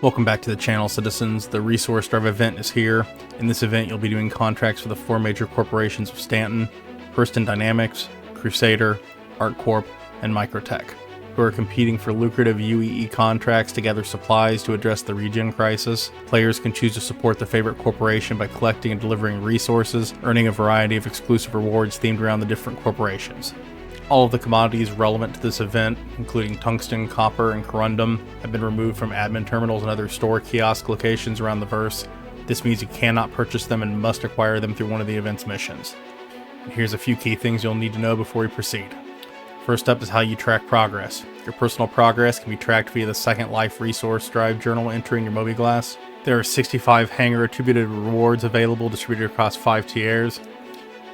Welcome back to the channel, citizens. The Resource Drive event is here. In this event, you'll be doing contracts for the four major corporations of Stanton, Hurston Dynamics, Crusader, ArcCorp, and Microtech, who are competing for lucrative UEE contracts to gather supplies to address the regen crisis. Players can choose to support their favorite corporation by collecting and delivering resources, earning a variety of exclusive rewards themed around the different corporations. All of the commodities relevant to this event, including tungsten, copper, and corundum, have been removed from admin terminals and other store kiosk locations around the verse. This means you cannot purchase them and must acquire them through one of the event's missions. And here's a few key things you'll need to know before we proceed. First up is how you track progress. Your personal progress can be tracked via the Second Life Resource Drive journal entry in your MobiGlass. There are 65 hangar attributed rewards available distributed across 5 tiers.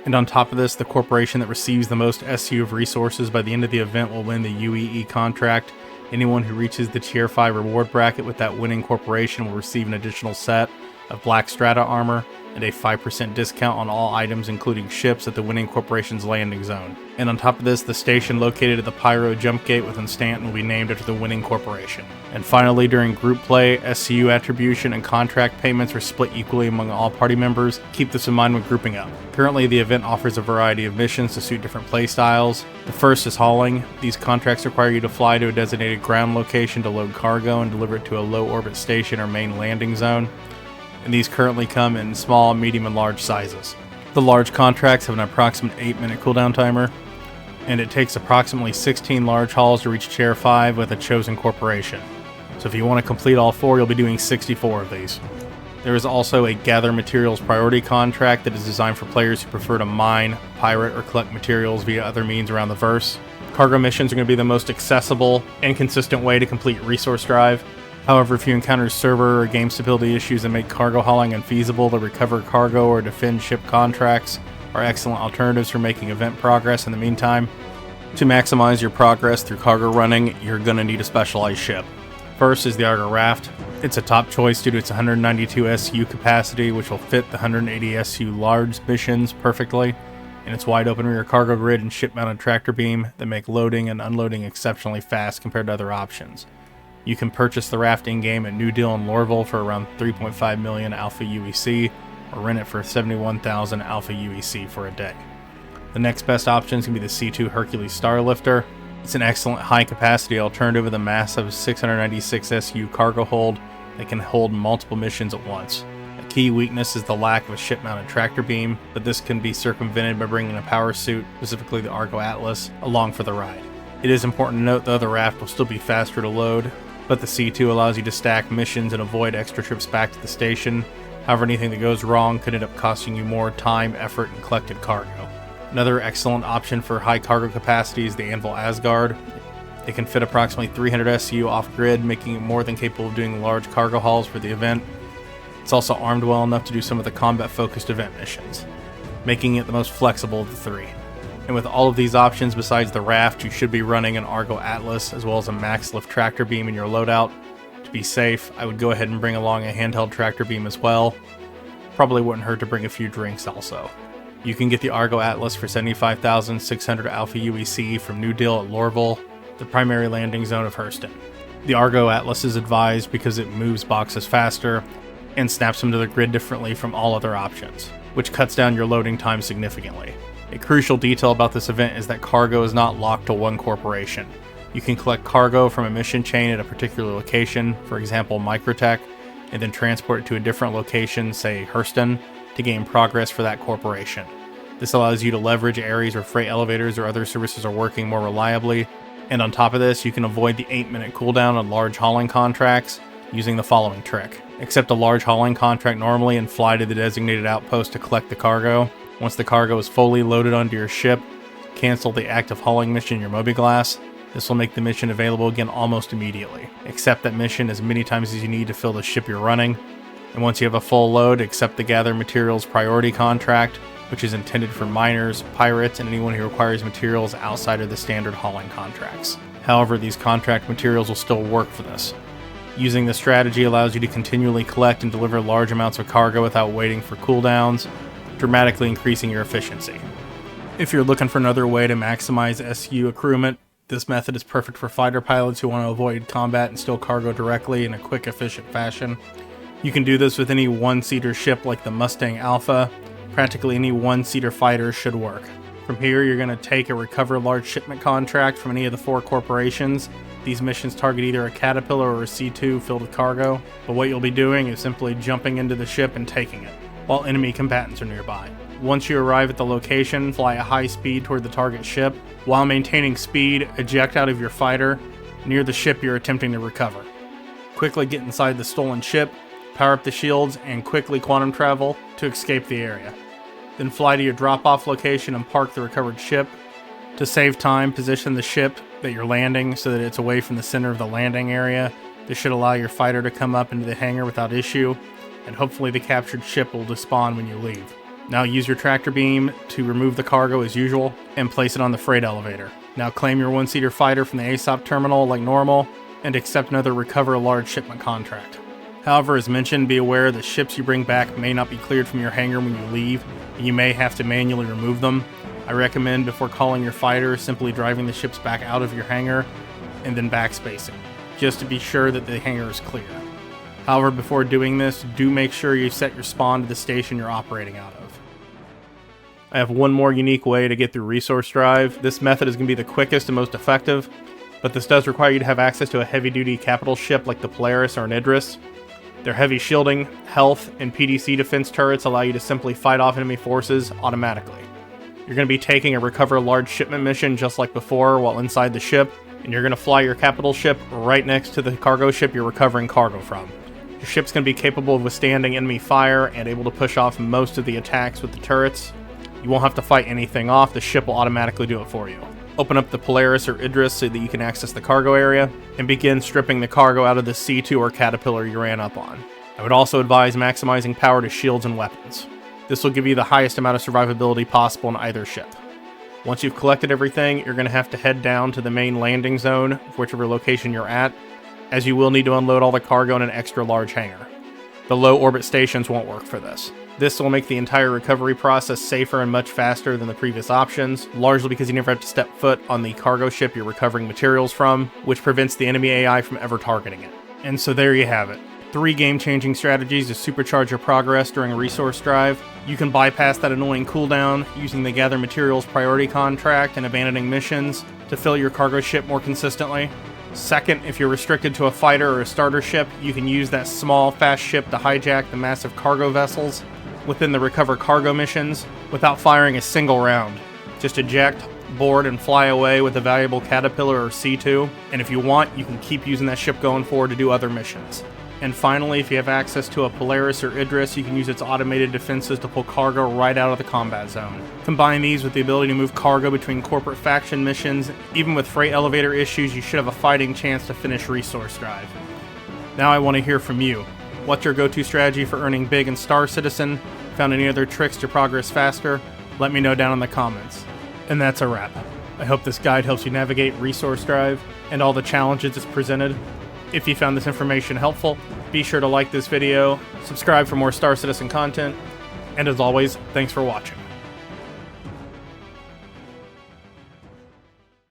And on top of this, the corporation that receives the most SU of resources by the end of the event will win the UEE contract. Anyone who reaches the Tier 5 reward bracket with that winning corporation will receive an additional set of Black Strata armor and a 5% discount on all items including ships at the winning corporation's landing zone. And on top of this, the station located at the Pyro Jump Gate within Stanton will be named after the winning corporation. And finally, during group play, SCU attribution and contract payments are split equally among all party members. Keep this in mind when grouping up. Currently, the event offers a variety of missions to suit different play styles. The first is hauling. These contracts require you to fly to a designated ground location to load cargo and deliver it to a low orbit station or main landing zone. And these currently come in small, medium, and large sizes. The large contracts have an approximate 8-minute cooldown timer, and it takes approximately 16 large hauls to reach Tier 5 with a chosen corporation. So if you want to complete all 4, you'll be doing 64 of these. There is also a Gather Materials Priority contract that is designed for players who prefer to mine, pirate, or collect materials via other means around the verse. Cargo missions are going to be the most accessible and consistent way to complete Resource Drive. However, if you encounter server or game stability issues that make cargo hauling unfeasible, the recover cargo or defend ship contracts are excellent alternatives for making event progress in the meantime. To maximize your progress through cargo running, you're going to need a specialized ship. First is the Argo Raft. It's a top choice due to its 192 SU capacity, which will fit the 180 SU large missions perfectly, and its wide open rear cargo grid and ship-mounted tractor beam that make loading and unloading exceptionally fast compared to other options. You can purchase the raft in-game at New Deal in Lorville for around 3.5 million Alpha UEC, or rent it for 71,000 Alpha UEC for a day. The next best option is going to be the C2 Hercules Starlifter. It's an excellent high-capacity alternative with a massive 696 SU cargo hold that can hold multiple missions at once. A key weakness is the lack of a ship-mounted tractor beam, but this can be circumvented by bringing a power suit, specifically the Argo Atlas, along for the ride. It is important to note though the raft will still be faster to load, but the C2 allows you to stack missions and avoid extra trips back to the station. However, anything that goes wrong could end up costing you more time, effort, and collected cargo. Another excellent option for high cargo capacity is the Anvil Asgard. It can fit approximately 300 SU off-grid, making it more than capable of doing large cargo hauls for the event. It's also armed well enough to do some of the combat-focused event missions, making it the most flexible of the three. And with all of these options besides the raft, you should be running an Argo Atlas as well as a max lift tractor beam in your loadout. To be safe, I would go ahead and bring along a handheld tractor beam as well. Probably wouldn't hurt to bring a few drinks also. You can get the Argo Atlas for 75,600 Alpha UEC from New Deal at Lorville, the primary landing zone of Hurston. The Argo Atlas is advised because it moves boxes faster and snaps them to the grid differently from all other options, which cuts down your loading time significantly. A crucial detail about this event is that cargo is not locked to one corporation. You can collect cargo from a mission chain at a particular location, for example Microtech, and then transport it to a different location, say Hurston, to gain progress for that corporation. This allows you to leverage areas where freight elevators or other services are working more reliably, and on top of this, you can avoid the 8-minute cooldown on large hauling contracts using the following trick. Accept a large hauling contract normally and fly to the designated outpost to collect the cargo. Once the cargo is fully loaded onto your ship, cancel the active hauling mission in your MobiGlass. This will make the mission available again almost immediately. Accept that mission as many times as you need to fill the ship you're running. And once you have a full load, accept the Gather Materials Priority contract, which is intended for miners, pirates, and anyone who requires materials outside of the standard hauling contracts. However, these contract materials will still work for this. Using this strategy allows you to continually collect and deliver large amounts of cargo without waiting for cooldowns, dramatically increasing your efficiency. If you're looking for another way to maximize SU accruement, This method is perfect for fighter pilots who want to avoid combat and steal cargo directly in a quick, efficient fashion. You can do this with any one-seater ship like the Mustang Alpha. Practically any one-seater fighter should work. From here, you're going to take a recover large shipment contract from any of the 4 corporations. These missions target either a Caterpillar or a C2 filled with cargo, but what you'll be doing is simply jumping into the ship and taking it, while enemy combatants are nearby. Once you arrive at the location, fly at high speed toward the target ship. While maintaining speed, eject out of your fighter near the ship you're attempting to recover. Quickly get inside the stolen ship, power up the shields, and quickly quantum travel to escape the area. Then fly to your drop-off location and park the recovered ship. To save time, position the ship that you're landing so that it's away from the center of the landing area. This should allow your fighter to come up into the hangar without issue, and hopefully the captured ship will despawn when you leave. Now use your tractor beam to remove the cargo as usual and place it on the freight elevator. Now claim your one-seater fighter from the ASOP terminal like normal and accept another recover a large shipment contract. However, as mentioned, be aware that ships you bring back may not be cleared from your hangar when you leave, and you may have to manually remove them. I recommend before calling your fighter simply driving the ships back out of your hangar and then backspacing, just to be sure that the hangar is clear. However, before doing this, do make sure you set your spawn to the station you're operating out of. I have one more unique way to get through Resource Drive. This method is going to be the quickest and most effective, but this does require you to have access to a heavy-duty capital ship like the Polaris or an Idris. Their heavy shielding, health, and PDC defense turrets allow you to simply fight off enemy forces automatically. You're going to be taking a recover large shipment mission just like before while inside the ship, and you're going to fly your capital ship right next to the cargo ship you're recovering cargo from. Your ship's going to be capable of withstanding enemy fire and able to push off most of the attacks with the turrets. You won't have to fight anything off, the ship will automatically do it for you. Open up the Polaris or Idris so that you can access the cargo area, and begin stripping the cargo out of the C2 or Caterpillar you ran up on. I would also advise maximizing power to shields and weapons. This will give you the highest amount of survivability possible in either ship. Once you've collected everything, you're going to have to head down to the main landing zone, whichever location you're at, as you will need to unload all the cargo in an extra large hangar. The low orbit stations won't work for this. This will make the entire recovery process safer and much faster than the previous options, largely because you never have to step foot on the cargo ship you're recovering materials from, which prevents the enemy AI from ever targeting it. And so there you have it. 3 game-changing strategies to supercharge your progress during a resource drive. You can bypass that annoying cooldown using the Gather Materials priority contract and abandoning missions to fill your cargo ship more consistently. Second, if you're restricted to a fighter or a starter ship, you can use that small, fast ship to hijack the massive cargo vessels within the recover cargo missions without firing a single round. Just eject, board, and fly away with a valuable Caterpillar or C2, and if you want, you can keep using that ship going forward to do other missions. And finally, if you have access to a Polaris or Idris, you can use its automated defenses to pull cargo right out of the combat zone. Combine these with the ability to move cargo between corporate faction missions. Even with freight elevator issues, you should have a fighting chance to finish Resource Drive. Now I want to hear from you. What's your go-to strategy for earning big in Star Citizen? Found any other tricks to progress faster? Let me know down in the comments. And that's a wrap. I hope this guide helps you navigate Resource Drive and all the challenges it's presented. If you found this information helpful, be sure to like this video, subscribe for more Star Citizen content, and as always, thanks for watching.